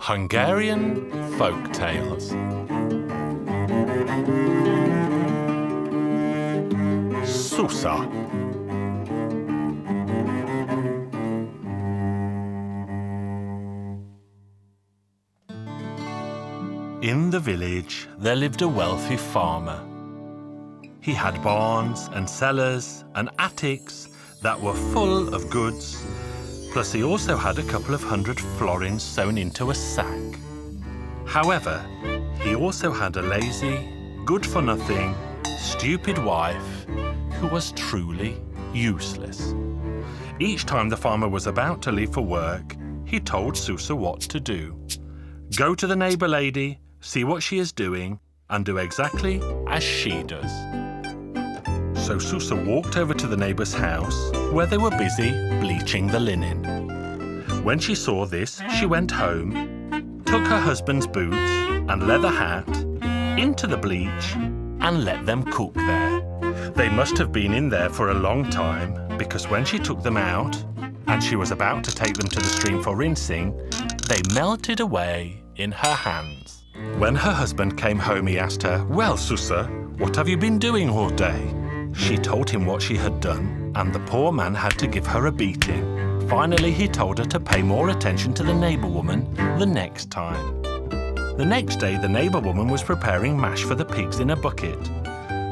Hungarian Folk Tales. Susa. In the village, there lived a wealthy farmer. He had barns and cellars and attics that were full of goods, plus he also had a couple of 100 florins sewn into a sack. However, he also had a lazy, good-for-nothing, stupid wife who was truly useless. Each time the farmer was about to leave for work, he told Susa what to do. Go to the neighbour lady, see what she is doing, and do exactly as she does. So Susa walked over to the neighbour's house, where they were busy bleaching the linen. When she saw this, she went home, took her husband's boots and leather hat into the bleach and let them cook there. They must have been in there for a long time, because when she took them out and she was about to take them to the stream for rinsing, they melted away in her hands. When her husband came home, he asked her, "Well, Susa, what have you been doing all day?" She told him what she had done, and the poor man had to give her a beating. Finally, he told her to pay more attention to the neighbour woman the next time. The next day, the neighbour woman was preparing mash for the pigs in a bucket.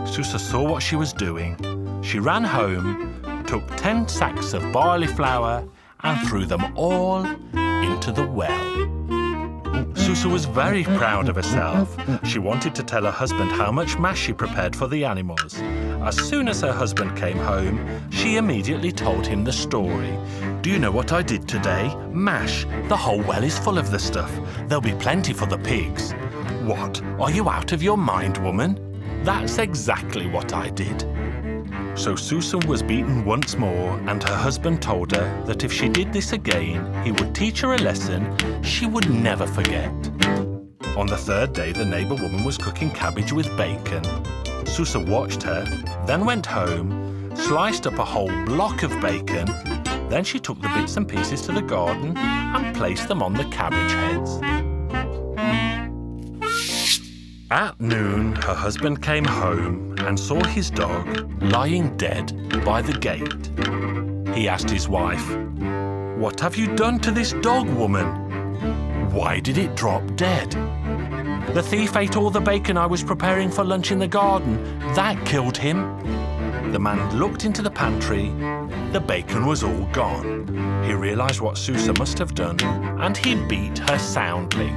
Susa saw what she was doing. She ran home, took 10 sacks of barley flour, and threw them all into the well. Susa was very proud of herself. She wanted to tell her husband how much mash she prepared for the animals. As soon as her husband came home, she immediately told him the story. "Do you know what I did today? Mash. The whole well is full of the stuff. There'll be plenty for the pigs." "What? Are you out of your mind, woman?" "That's exactly what I did." So Susa was beaten once more, and her husband told her that if she did this again, he would teach her a lesson she would never forget. On the third day, the neighbour woman was cooking cabbage with bacon. Susa watched her, then went home, sliced up a whole block of bacon. Then she took the bits and pieces to the garden and placed them on the cabbage heads. At noon, her husband came home and saw his dog lying dead by the gate. He asked his wife, "What have you done to this dog, woman? Why did it drop dead?" "The thief ate all the bacon I was preparing for lunch in the garden. That killed him." The man looked into the pantry. The bacon was all gone. He realised what Susa must have done, and he beat her soundly.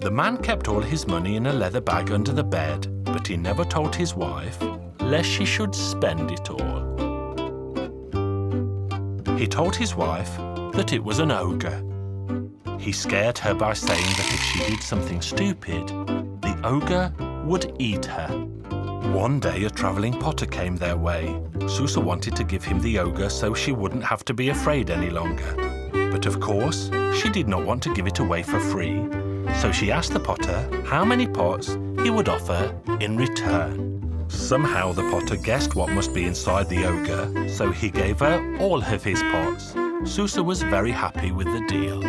The man kept all his money in a leather bag under the bed, but he never told his wife, lest she should spend it all. He told his wife that it was an ogre. He scared her by saying that if she did something stupid, the ogre would eat her. One day, a travelling potter came their way. Susa wanted to give him the ogre so she wouldn't have to be afraid any longer. But of course, she did not want to give it away for free. So she asked the potter how many pots he would offer in return. Somehow the potter guessed what must be inside the ogre, so he gave her all of his pots. Susa was very happy with the deal.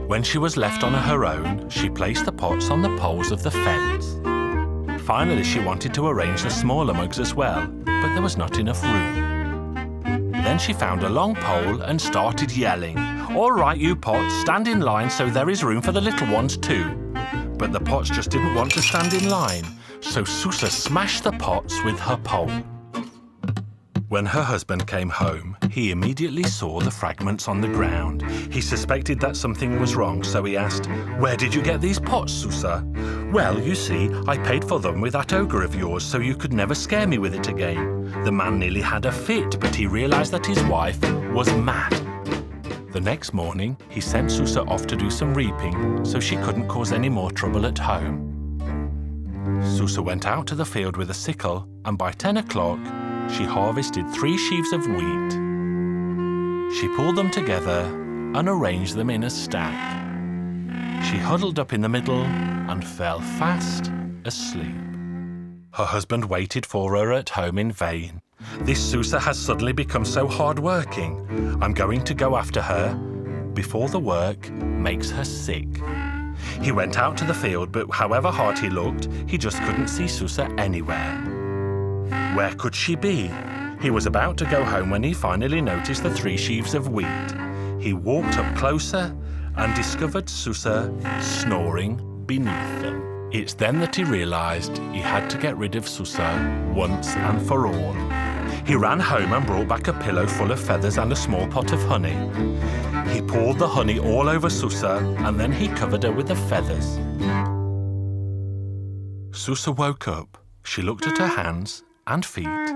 When she was left on her own, she placed the pots on the poles of the fence. Finally, she wanted to arrange the smaller mugs as well, but there was not enough room. Then she found a long pole and started yelling, "All right, you pots, stand in line so there is room for the little ones too." But the pots just didn't want to stand in line, so Susa smashed the pots with her pole. When her husband came home, he immediately saw the fragments on the ground. He suspected that something was wrong, so he asked, "Where did you get these pots, Susa?" "Well, you see, I paid for them with that ogre of yours so you could never scare me with it again." The man nearly had a fit, but he realised that his wife was mad. The next morning, he sent Susa off to do some reaping so she couldn't cause any more trouble at home. Susa went out to the field with a sickle, and by 10 o'clock, she harvested 3 sheaves of wheat. She pulled them together and arranged them in a stack. She huddled up in the middle and fell fast asleep. Her husband waited for her at home in vain. "This Susa has suddenly become so hard-working. I'm going to go after her before the work makes her sick. He went out to the field, but however hard he looked, he just couldn't see Susa anywhere. Where could she be? He was about to go home when he finally noticed the 3 sheaves of wheat. He walked up closer and discovered Susa snoring beneath them. It's then that he realised he had to get rid of Susa once and for all. He ran home and brought back a pillow full of feathers and a small pot of honey. He poured the honey all over Susa and then he covered her with the feathers. Susa woke up. She looked at her hands and feet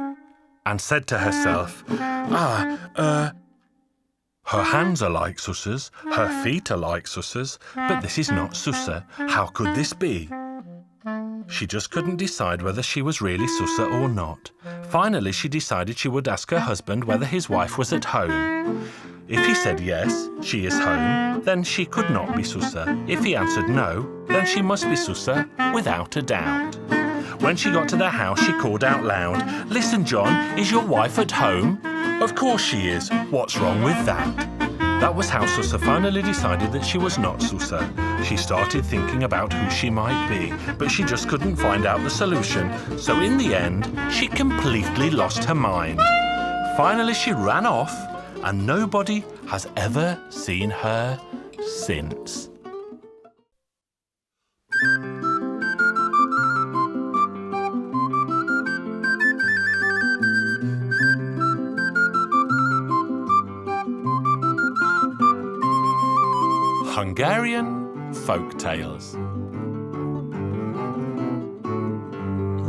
and said to herself, her hands are like Susa's, her feet are like Susa's, but this is not Susa. How could this be? She just couldn't decide whether she was really Susa or not. Finally, she decided she would ask her husband whether his wife was at home. If he said yes, she is home, then she could not be Susa. If he answered no, then she must be Susa, without a doubt. When she got to their house, she called out loud, "Listen, John, is your wife at home?" "Of course she is. What's wrong with that?" That was how Susa finally decided that she was not Susa. She started thinking about who she might be, but she just couldn't find out the solution. So in the end, she completely lost her mind. Finally, she ran off, and nobody has ever seen her since. Hungarian Folk Tales.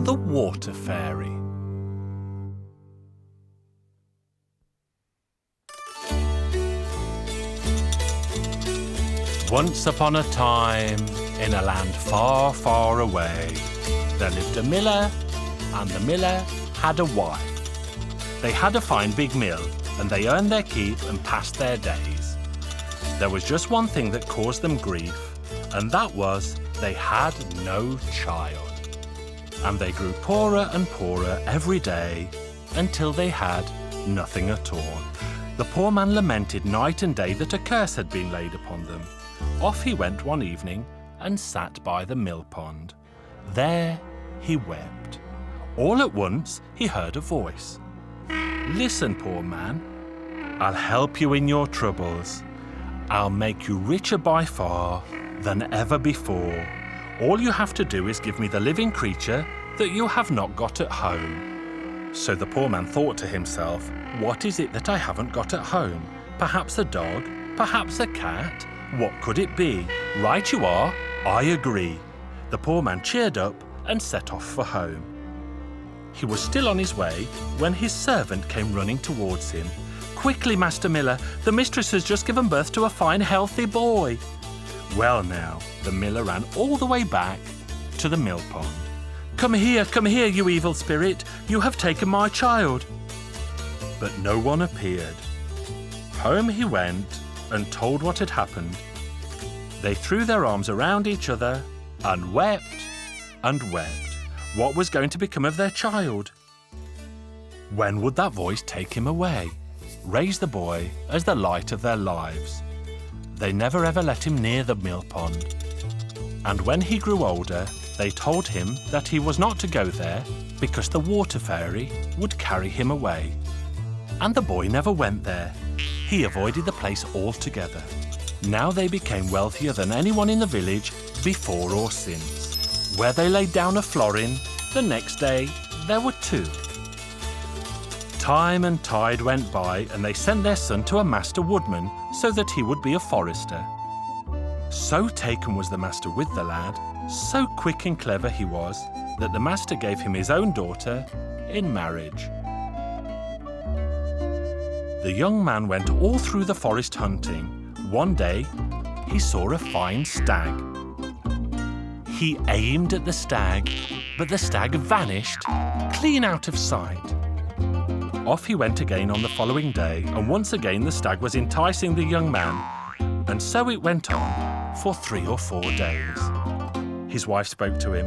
The Water Fairy. Once upon a time, in a land far, far away, there lived a miller, and the miller had a wife. They had a fine big mill, and they earned their keep and passed their days. There was just one thing that caused them grief, and that was they had no child. And they grew poorer and poorer every day until they had nothing at all. The poor man lamented night and day that a curse had been laid upon them. Off he went one evening and sat by the mill pond. There he wept. All at once he heard a voice. "Listen, poor man, I'll help you in your troubles. I'll make you richer by far than ever before. All you have to do is give me the living creature that you have not got at home." So the poor man thought to himself, "What is it that I haven't got at home? Perhaps a dog? Perhaps a cat? What could it be? Right you are, I agree." The poor man cheered up and set off for home. He was still on his way when his servant came running towards him. "Quickly, Master Miller, the mistress has just given birth to a fine, healthy boy." Well now, the miller ran all the way back to the mill pond. Come here, you evil spirit, you have taken my child." But no one appeared. Home he went and told what had happened. They threw their arms around each other and wept and wept. What was going to become of their child? When would that voice take him away? Raise the boy as the light of their lives. They never ever let him near the mill pond. And when he grew older, they told him that he was not to go there because the water fairy would carry him away. And the boy never went there. He avoided the place altogether. Now they became wealthier than anyone in the village before or since. Where they laid down a florin, the next day there were 2. Time and tide went by, and they sent their son to a master woodman so that he would be a forester. So taken was the master with the lad, so quick and clever he was, that the master gave him his own daughter in marriage. The young man went all through the forest hunting. One day, he saw a fine stag. He aimed at the stag, but the stag vanished, clean out of sight. Off he went again on the following day, and once again the stag was enticing the young man, and so it went on for 3 or 4 days. His wife spoke to him.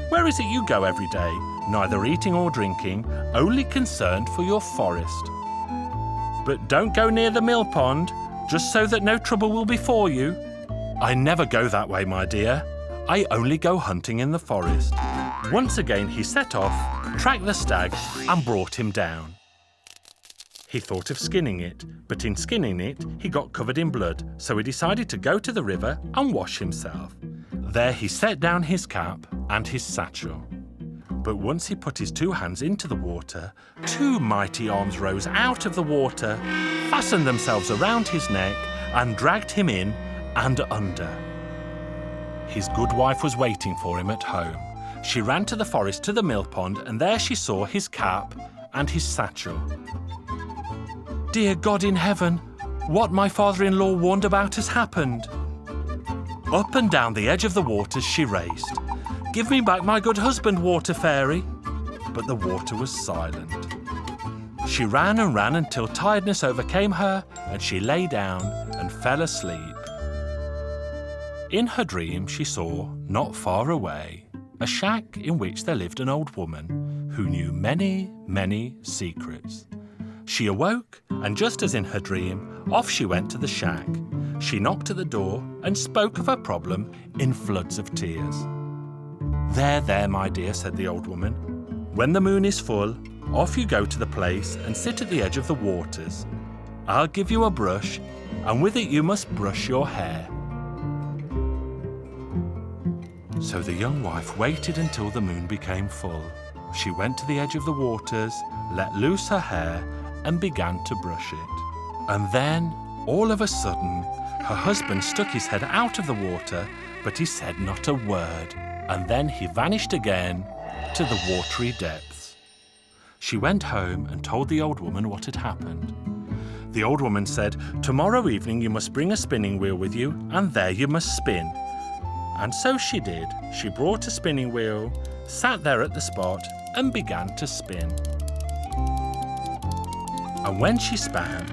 "Where is it you go every day, neither eating or drinking, only concerned for your forest? But don't go near the mill pond, just so that no trouble will befall you? I never go that way, my dear. I only go hunting in the forest. Once again he set off, tracked the stag and brought him down. He thought of skinning it, but in skinning it he got covered in blood, so he decided to go to the river and wash himself. There he set down his cap and his satchel. But once he put his 2 hands into the water, 2 mighty arms rose out of the water, fastened themselves around his neck and dragged him in and under. His good wife was waiting for him at home. She ran to the forest to the mill pond, and there she saw his cap and his satchel. Dear God in heaven, what my father-in-law warned about has happened. Up and down the edge of the waters she raced. Give me back my good husband, water fairy. But the water was silent. She ran and ran until tiredness overcame her and she lay down and fell asleep. In her dream she saw, not far away, a shack in which there lived an old woman who knew many, many secrets. She awoke, and just as in her dream, off she went to the shack. She knocked at the door and spoke of her problem in floods of tears. There, my dear, said the old woman. When the moon is full, off you go to the place and sit at the edge of the waters. I'll give you a brush, and with it you must brush your hair. So the young wife waited until the moon became full. She went to the edge of the waters, let loose her hair, and began to brush it. And then, all of a sudden, her husband stuck his head out of the water, but he said not a word, and then he vanished again to the watery depths. She went home and told the old woman what had happened. The old woman said, "Tomorrow evening you must bring a spinning wheel with you, and there you must spin." And so she did. She brought a spinning wheel, sat there at the spot, and began to spin. And when she span,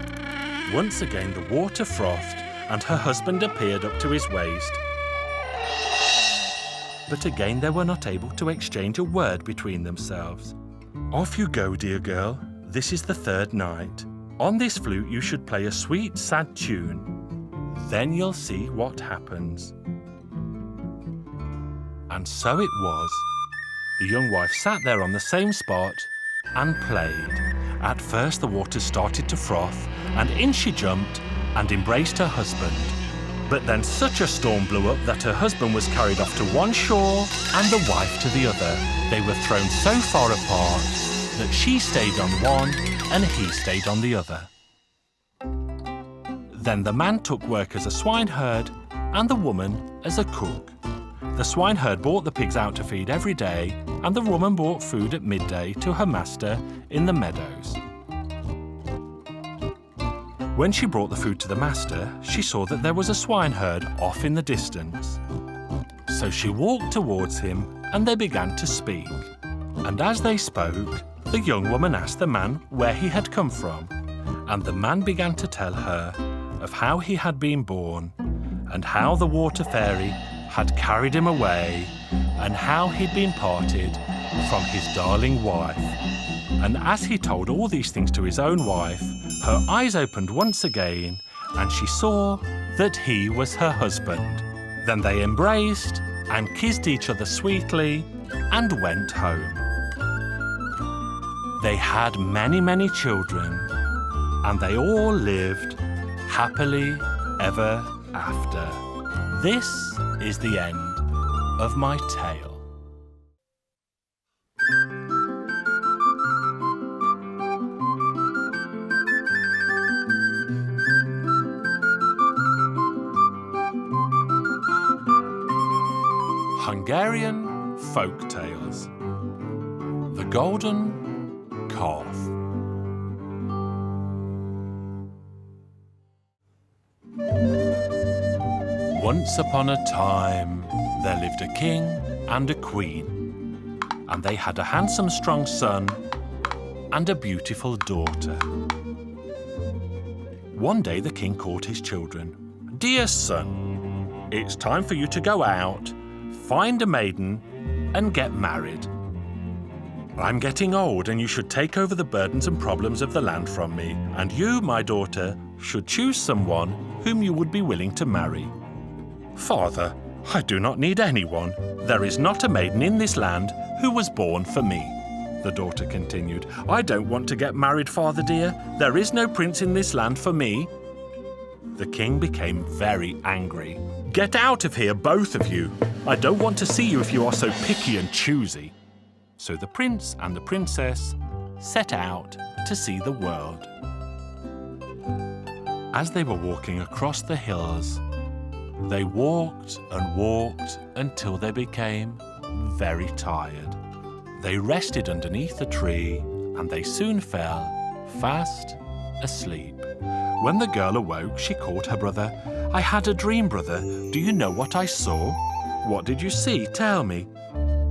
once again the water frothed, and her husband appeared up to his waist. But again they were not able to exchange a word between themselves. Off you go, dear girl. This is the 3rd night. On this flute you should play a sweet, sad tune. Then you'll see what happens. And so it was. The young wife sat there on the same spot and played. At first the water started to froth, and in she jumped and embraced her husband. But then such a storm blew up that her husband was carried off to one shore and the wife to the other. They were thrown so far apart that she stayed on one and he stayed on the other. Then the man took work as a swineherd and the woman as a cook. The swineherd brought the pigs out to feed every day, and the woman brought food at midday to her master in the meadows. When she brought the food to the master, she saw that there was a swineherd off in the distance. So she walked towards him, and they began to speak. And as they spoke, the young woman asked the man where he had come from, and the man began to tell her of how he had been born, and how the water fairy had carried him away, and how he'd been parted from his darling wife. And as he told all these things to his own wife, her eyes opened once again, and she saw that he was her husband. Then they embraced and kissed each other sweetly and went home. They had many, many children, and they all lived happily ever after. This is the end of my tale. Hungarian Folk Tales. The Golden Calf. Once upon a time, there lived a king and a queen, and they had a handsome, strong son and a beautiful daughter. One day the king called his children. "Dear son, it's time for you to go out, find a maiden, and get married." I'm getting old and you should take over the burdens and problems of the land from me, and you, my daughter, should choose someone whom you would be willing to marry. Father, I do not need anyone. There is not a maiden in this land who was born for me, the daughter continued. I don't want to get married, father dear. There is no prince in this land for me. The king became very angry. Get out of here, both of you. I don't want to see you if you are so picky and choosy. So the prince and the princess set out to see the world. As they were walking across the hills, they walked and walked until they became very tired. They rested underneath a tree and they soon fell fast asleep. When the girl awoke, she called her brother. I had a dream, brother. Do you know what I saw? What did you see? Tell me.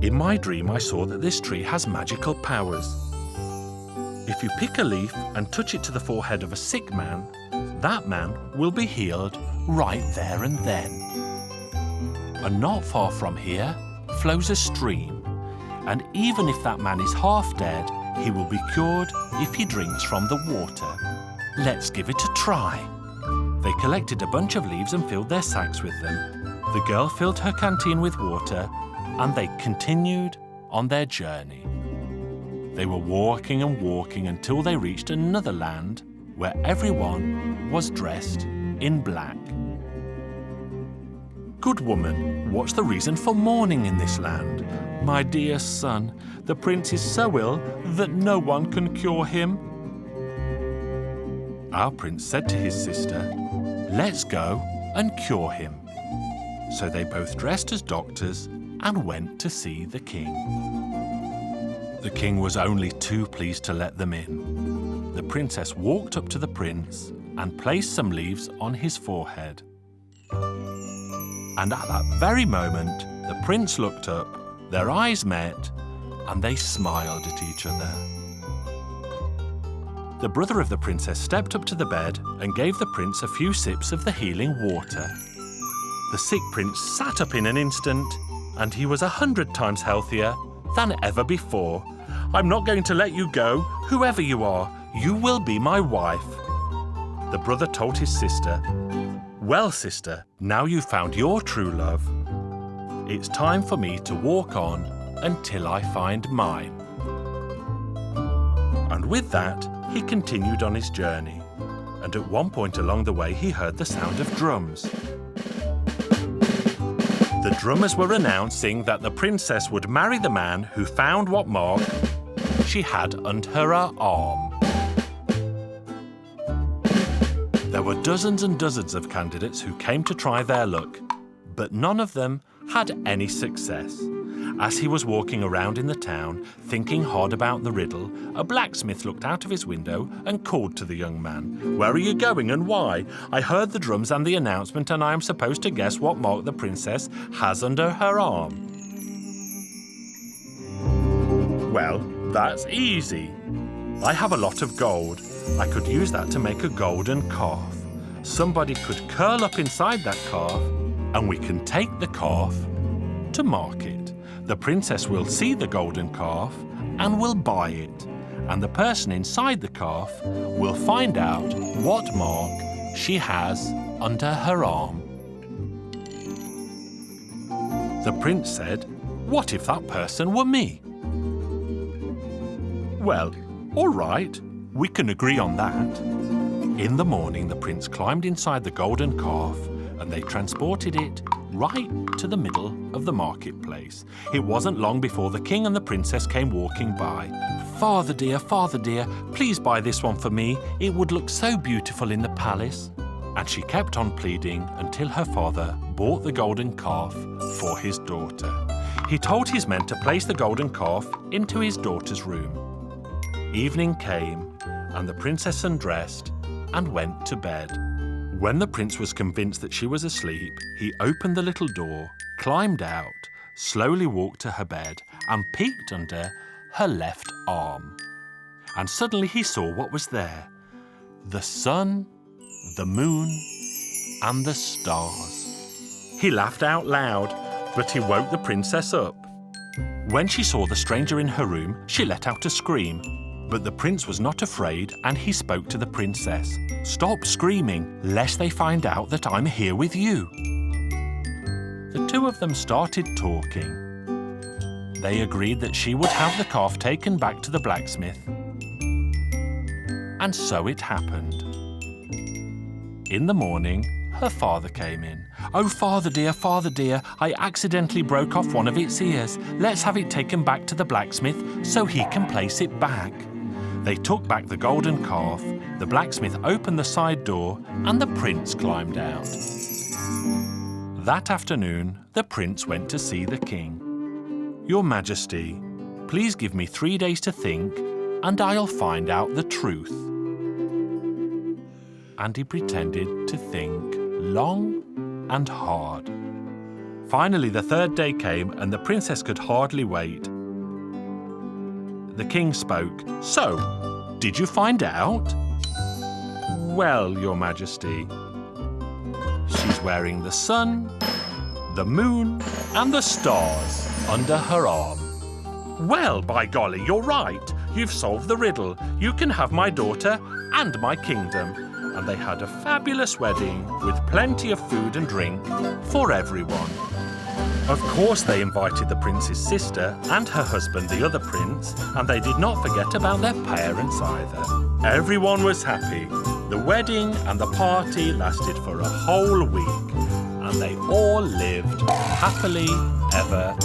In my dream, I saw that this tree has magical powers. If you pick a leaf and touch it to the forehead of a sick man, that man will be healed right there and then. And not far from here flows a stream, and even if that man is half dead, he will be cured if he drinks from the water. Let's give it a try. They collected a bunch of leaves and filled their sacks with them. The girl filled her canteen with water, and they continued on their journey. They were walking and walking until they reached another land where everyone was dressed in black. Good woman, what's the reason for mourning in this land? My dear son, the prince is so ill that no one can cure him. Our prince said to his sister, let's go and cure him. So they both dressed as doctors and went to see the king. The king was only too pleased to let them in. The princess walked up to the prince and placed some leaves on his forehead. And at that very moment, the prince looked up, their eyes met, and they smiled at each other. The brother of the princess stepped up to the bed and gave the prince a few sips of the healing water. The sick prince sat up in an instant, and he was 100 times healthier than ever before. I'm not going to let you go, whoever you are. You will be my wife. The brother told his sister, well, sister, now you've found your true love. It's time for me to walk on until I find mine. And with that, he continued on his journey. And at one point along the way, he heard the sound of drums. The drummers were announcing that the princess would marry the man who found what mark she had under her arm. There were dozens and dozens of candidates who came to try their luck, but none of them had any success. As he was walking around in the town, thinking hard about the riddle, a blacksmith looked out of his window and called to the young man. Where are you going and why? I heard the drums and the announcement, and I am supposed to guess what mark the princess has under her arm. Well, that's easy. I have a lot of gold. I could use that to make a golden calf. Somebody could curl up inside that calf, and we can take the calf to market. The princess will see the golden calf and will buy it, and the person inside the calf will find out what mark she has under her arm. The prince said, what if that person were me? Well, all right, we can agree on that. In the morning, the prince climbed inside the golden calf and they transported it right to the middle of the marketplace. It wasn't long before the king and the princess came walking by. Father dear, please buy this one for me. It would look so beautiful in the palace. And she kept on pleading until her father bought the golden calf for his daughter. He told his men to place the golden calf into his daughter's room. Evening came, and the princess undressed and went to bed. When the prince was convinced that she was asleep, he opened the little door, climbed out, slowly walked to her bed, and peeked under her left arm. And suddenly he saw what was there: the sun, the moon, and the stars. He laughed out loud, but he woke the princess up. When she saw the stranger in her room, she let out a scream. But the prince was not afraid, and he spoke to the princess. "Stop screaming, lest they find out that I'm here with you." The two of them started talking. They agreed that she would have the calf taken back to the blacksmith. And so it happened. In the morning, her father came in. "Oh, father dear, I accidentally broke off one of its ears. Let's have it taken back to the blacksmith so he can place it back." They took back the golden calf, the blacksmith opened the side door, and the prince climbed out. That afternoon, the prince went to see the king. "Your Majesty, please give me 3 days to think, and I'll find out the truth." And he pretended to think long and hard. Finally, the 3rd day came, and the princess could hardly wait. The king spoke. "So, did you find out?" "Well, Your Majesty, she's wearing the sun, the moon, and the stars under her arm." "Well, by golly, you're right. You've solved the riddle. You can have my daughter and my kingdom." And they had a fabulous wedding with plenty of food and drink for everyone. Of course, they invited the prince's sister and her husband, the other prince, and they did not forget about their parents either. Everyone was happy. The wedding and the party lasted for a whole week, and they all lived happily ever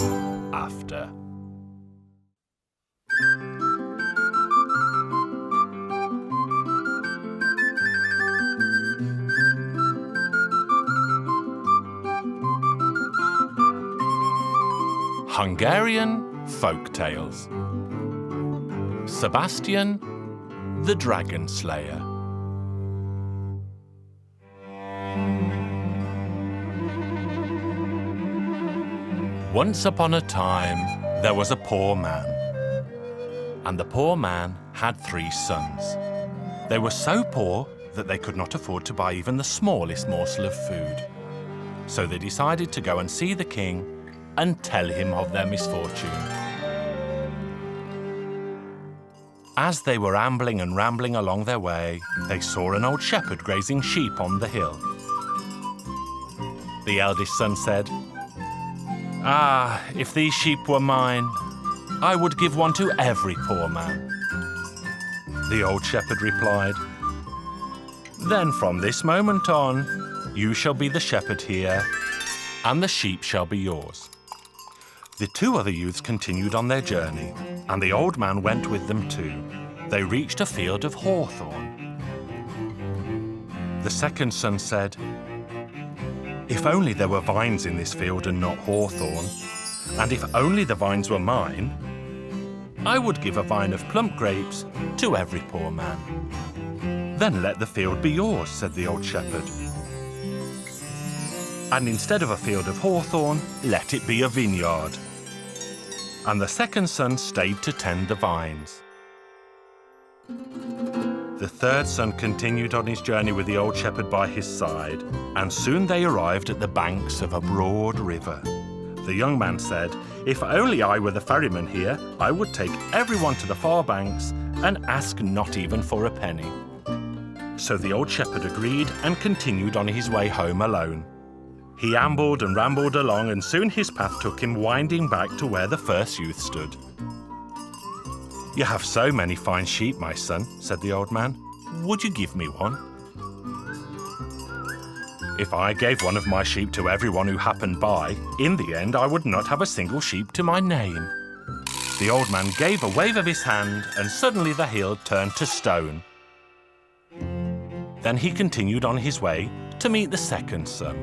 after. Hungarian Folk Tales. Sebastian, the Dragon Slayer. Once upon a time, there was a poor man. And the poor man had 3 sons. They were so poor that they could not afford to buy even the smallest morsel of food. So they decided to go and see the king and tell him of their misfortune. As they were ambling and rambling along their way, they saw an old shepherd grazing sheep on the hill. The eldest son said, "Ah, if these sheep were mine, I would give one to every poor man." The old shepherd replied, "Then from this moment on, you shall be the shepherd here, and the sheep shall be yours." The 2 other youths continued on their journey, and the old man went with them too. They reached a field of hawthorn. The second son said, "If only there were vines in this field and not hawthorn, and if only the vines were mine, I would give a vine of plump grapes to every poor man." "Then let the field be yours," said the old shepherd. "And instead of a field of hawthorn, let it be a vineyard." And the second son stayed to tend the vines. The 3rd son continued on his journey with the old shepherd by his side, and soon they arrived at the banks of a broad river. The young man said, "If only I were the ferryman here, I would take everyone to the far banks and ask not even for a penny." So the old shepherd agreed and continued on his way home alone. He ambled and rambled along, and soon his path took him winding back to where the first youth stood. "You have so many fine sheep, my son," said the old man. "Would you give me one?" "If I gave one of my sheep to everyone who happened by, in the end I would not have a single sheep to my name." The old man gave a wave of his hand, and suddenly the hill turned to stone. Then he continued on his way to meet the second son.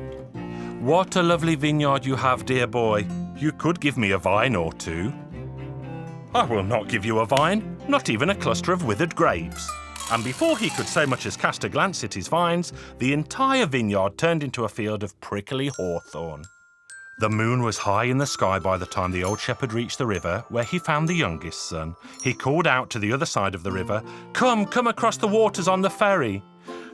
"What a lovely vineyard you have, dear boy. You could give me a vine or 2. "I will not give you a vine, not even a cluster of withered grapes." And before he could so much as cast a glance at his vines, the entire vineyard turned into a field of prickly hawthorn. The moon was high in the sky by the time the old shepherd reached the river, where he found the youngest son. He called out to the other side of the river, Come across the waters on the ferry."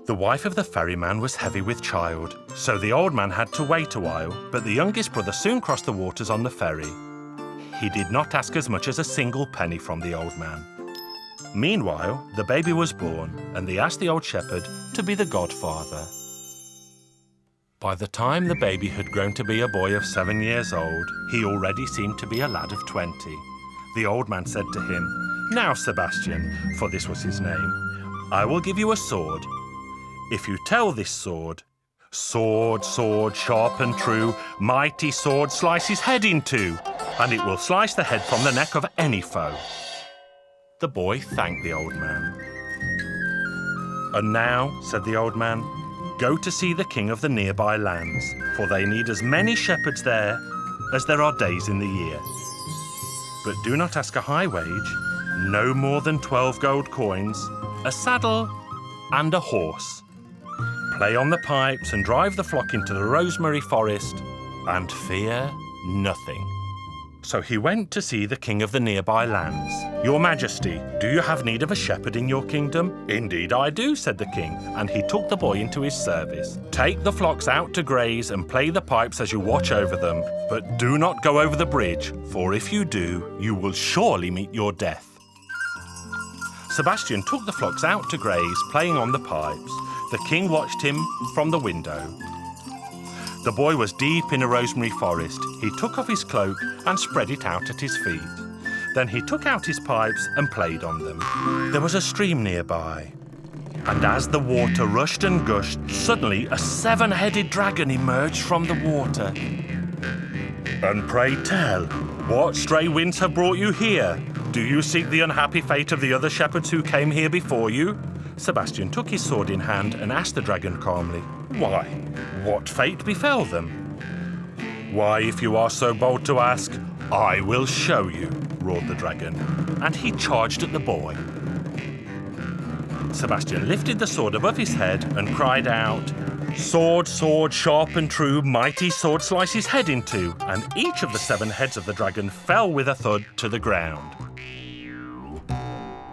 The wife of the ferryman was heavy with child, so the old man had to wait a while, but the youngest brother soon crossed the waters on the ferry. he did not ask as much as a single penny from the old man. Meanwhile, the baby was born, and they asked the old shepherd to be the godfather. By the time the baby had grown to be a boy of 7 years old, he already seemed to be a lad of 20. The old man said to him, "Now, Sebastian," for this was his name, "I will give you a sword. If you tell this sword, 'Sword, sword, sharp and true, mighty sword, slice his head in two,' and it will slice the head from the neck of any foe." The boy thanked the old man. "And now," said the old man, "go to see the king of the nearby lands, for they need as many shepherds there as there are days in the year. But do not ask a high wage, no more than 12 gold coins, a saddle and a horse. Play on the pipes and drive the flock into the rosemary forest, and fear nothing." So he went to see the king of the nearby lands. "Your Majesty, do you have need of a shepherd in your kingdom?" "Indeed I do," said the king, and he took the boy into his service. "Take the flocks out to graze and play the pipes as you watch over them, but do not go over the bridge, for if you do, you will surely meet your death." Sebastian took the flocks out to graze, playing on the pipes. The king watched him from the window. The boy was deep in a rosemary forest. He took off his cloak and spread it out at his feet. Then he took out his pipes and played on them. There was a stream nearby, and as the water rushed and gushed, suddenly a 7-headed dragon emerged from the water. "And pray tell, what stray winds have brought you here? Do you seek the unhappy fate of the other shepherds who came here before you?" Sebastian took his sword in hand and asked the dragon calmly, "Why, what fate befell them?" "Why, if you are so bold to ask, I will show you," roared the dragon, and he charged at the boy. Sebastian lifted the sword above his head and cried out, "Sword, sword, sharp and true, mighty sword, slice his head in two," and each of the 7 heads of the dragon fell with a thud to the ground.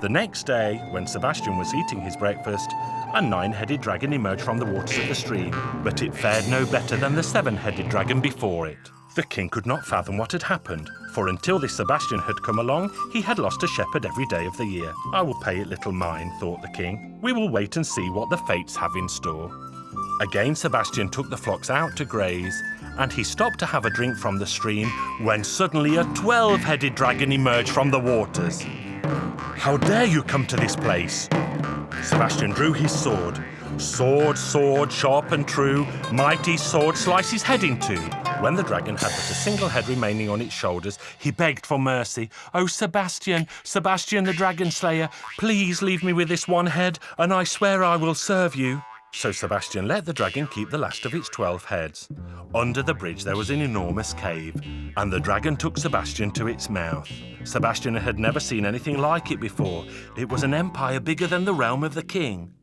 The next day, when Sebastian was eating his breakfast, a 9-headed dragon emerged from the waters of the stream, but it fared no better than the 7-headed dragon before it. The king could not fathom what had happened, for until this Sebastian had come along, he had lost a shepherd every day of the year. "I will pay it little mind," thought the king. "We will wait and see what the fates have in store." Again Sebastian took the flocks out to graze, and he stopped to have a drink from the stream when suddenly a 12-headed dragon emerged from the waters. "How dare you come to this place?" Sebastian drew his sword. "Sword, sword, sharp and true, mighty sword, slice his head in two." When the dragon had but a single head remaining on its shoulders, he begged for mercy. "Oh, Sebastian, Sebastian the dragon slayer, please leave me with this one head, and I swear I will serve you." So Sebastian let the dragon keep the last of its 12 heads. Under the bridge there was an enormous cave, and the dragon took Sebastian to its mouth. Sebastian had never seen anything like it before. It was an empire bigger than the realm of the king.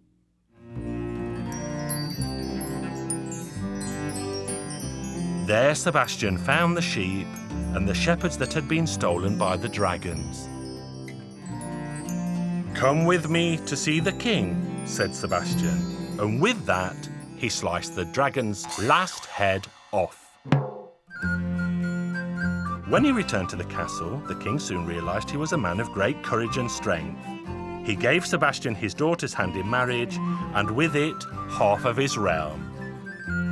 There Sebastian found the sheep and the shepherds that had been stolen by the dragons. "Come with me to see the king," said Sebastian. And with that, he sliced the dragon's last head off. When he returned to the castle, the king soon realized he was a man of great courage and strength. He gave Sebastian his daughter's hand in marriage, and with it, half of his realm.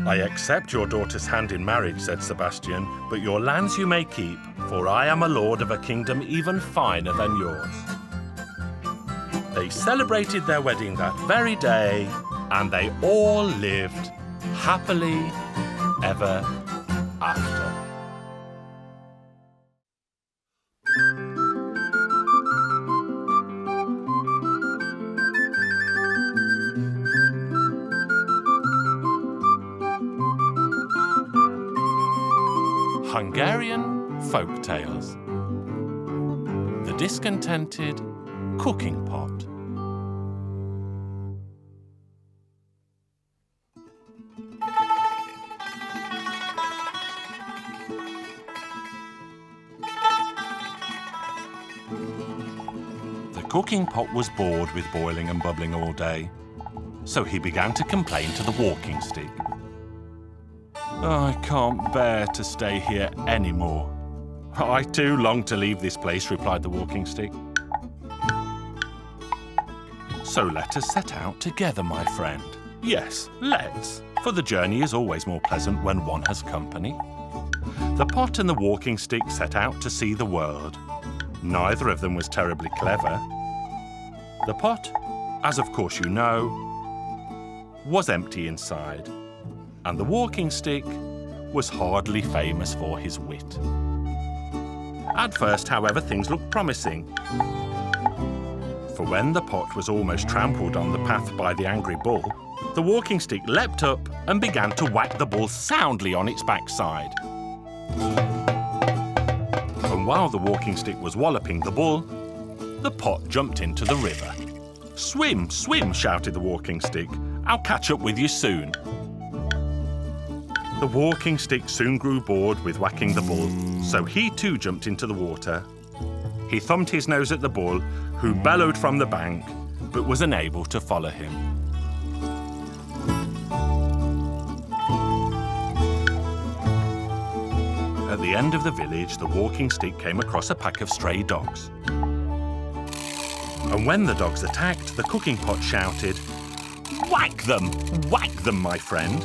"I accept your daughter's hand in marriage," said Sebastian, "but your lands you may keep, for I am a lord of a kingdom even finer than yours." They celebrated their wedding that very day, and they all lived happily ever after. Hungarian Folk Tales. The Discontented Cooking Pot. The cooking pot was bored with boiling and bubbling all day, so he began to complain to the walking stick. "I can't bear to stay here anymore. I too long to leave this place, replied the walking stick. So let us set out together, my friend. Yes, let's, for the journey is always more pleasant when one has company. The pot and the walking stick set out to see the world. Neither of them was terribly clever. The pot, as of course you know, was empty inside, and the walking stick was hardly famous for his wit. At first, however, things looked promising. For when the pot was almost trampled on the path by the angry bull, the walking stick leapt up and began to whack the bull soundly on its backside. And while the walking stick was walloping the bull, the pot jumped into the river. Swim, swim, shouted the walking stick. I'll catch up with you soon. The walking stick soon grew bored with whacking the bull, so he too jumped into the water. He thumbed his nose at the bull, who bellowed from the bank, but was unable to follow him. At the end of the village, the walking stick came across a pack of stray dogs. And when the dogs attacked, the cooking pot shouted, whack them, my friend.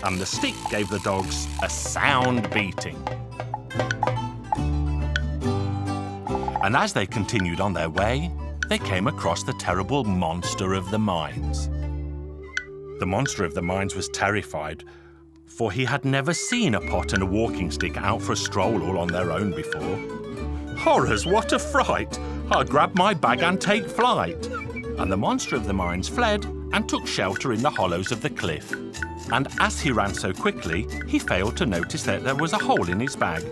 And the stick gave the dogs a sound beating. And as they continued on their way, they came across the terrible monster of the mines. The monster of the mines was terrified, for he had never seen a pot and a walking stick out for a stroll all on their own before. Horrors, what a fright! I'll grab my bag and take flight. And the monster of the mines fled and took shelter in the hollows of the cliff. And as he ran so quickly, he failed to notice that there was a hole in his bag,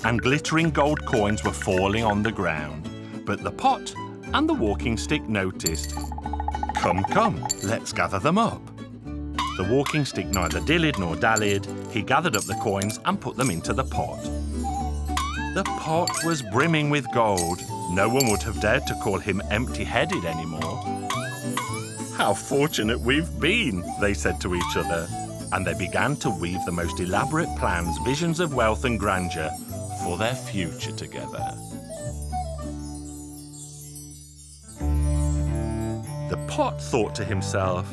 and glittering gold coins were falling on the ground. But the pot and the walking stick noticed. Come, come, let's gather them up. The walking stick neither dillied nor dallied. He gathered up the coins and put them into the pot. The pot was brimming with gold. No one would have dared to call him empty-headed anymore. How fortunate we've been, they said to each other, and they began to weave the most elaborate plans, visions of wealth and grandeur for their future together. The pot thought to himself,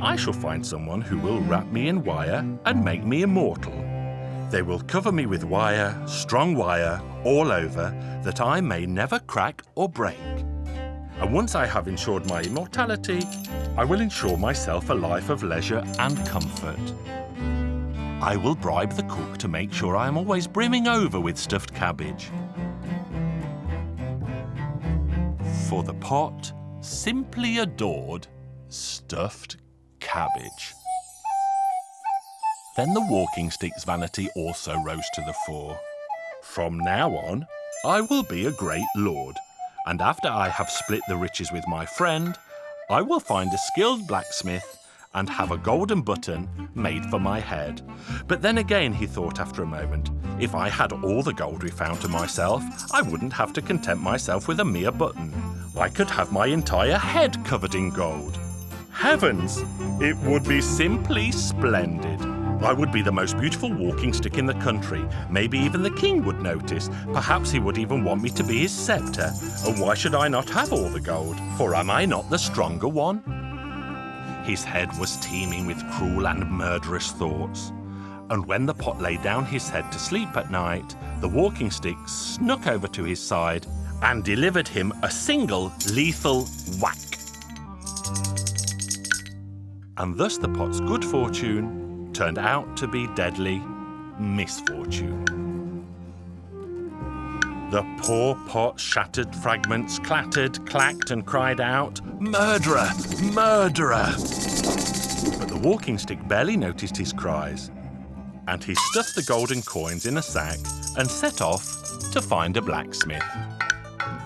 I shall find someone who will wrap me in wire and make me immortal. They will cover me with wire, strong wire, all over, that I may never crack or break. And once I have ensured my immortality, I will ensure myself a life of leisure and comfort. I will bribe the cook to make sure I am always brimming over with stuffed cabbage. For the pot simply adored stuffed cabbage. Then the walking stick's vanity also rose to the fore. From now on, I will be a great lord, and after I have split the riches with my friend, I will find a skilled blacksmith and have a golden button made for my head. But then again, he thought after a moment, if I had all the gold we found to myself, I wouldn't have to content myself with a mere button. I could have my entire head covered in gold. Heavens! It would be simply splendid. I would be the most beautiful walking stick in the country. Maybe even the king would notice. Perhaps he would even want me to be his sceptre. And why should I not have all the gold? For am I not the stronger one? His head was teeming with cruel and murderous thoughts. And when the pot lay down his head to sleep at night, the walking stick snuck over to his side and delivered him a single lethal whack. And thus the pot's good fortune turned out to be deadly misfortune. The poor pot's shattered fragments clattered, clacked, and cried out, "Murderer! Murderer!" But the walking stick barely noticed his cries, and he stuffed the golden coins in a sack and set off to find a blacksmith.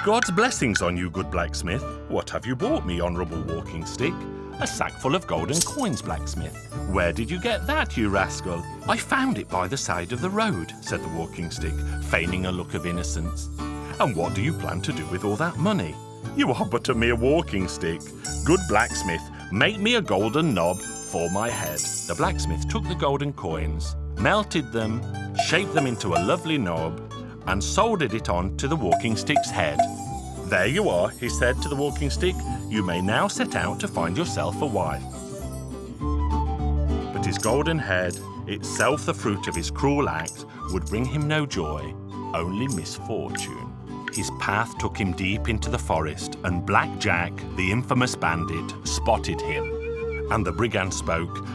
"God's blessings on you, good blacksmith. What have you brought me, honourable walking stick?" "A sack full of golden coins, blacksmith." "Where did you get that, you rascal?" "I found it by the side of the road," said the walking stick, feigning a look of innocence. "And what do you plan to do with all that money?" "You are but a mere walking stick. Good blacksmith, make me a golden knob for my head." The blacksmith took the golden coins, melted them, shaped them into a lovely knob, and soldered it on to the walking stick's head. "There you are," he said to the walking stick. "You may now set out to find yourself a wife." But his golden head, itself the fruit of his cruel act, would bring him no joy, only misfortune. His path took him deep into the forest, and Black Jack, the infamous bandit, spotted him. And the brigand spoke.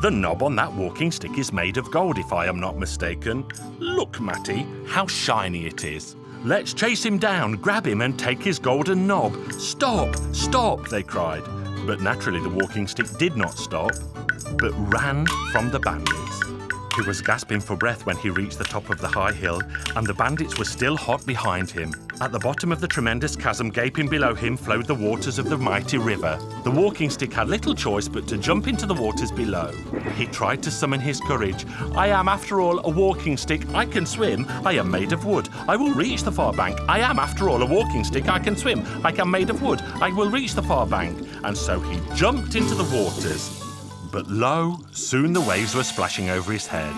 "The knob on that walking stick is made of gold, if I am not mistaken. Look, Matty, how shiny it is. Let's chase him down, grab him, and take his golden knob." "Stop, stop," they cried. But naturally the walking stick did not stop, but ran from the bandits. He was gasping for breath when he reached the top of the high hill, and the bandits were still hot behind him. At the bottom of the tremendous chasm gaping below him flowed the waters of the mighty river. The walking stick had little choice but to jump into the waters below. He tried to summon his courage. "I am, after all, a walking stick. I can swim. I am made of wood. I will reach the far bank. I am, after all, a walking stick. I can swim. I am made of wood. I will reach the far bank." And so he jumped into the waters. But lo, soon the waves were splashing over his head.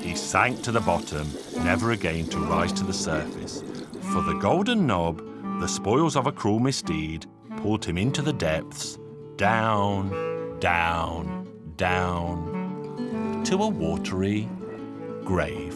He sank to the bottom, never again to rise to the surface. For the golden knob, the spoils of a cruel misdeed, pulled him into the depths, down, down, down, to a watery grave.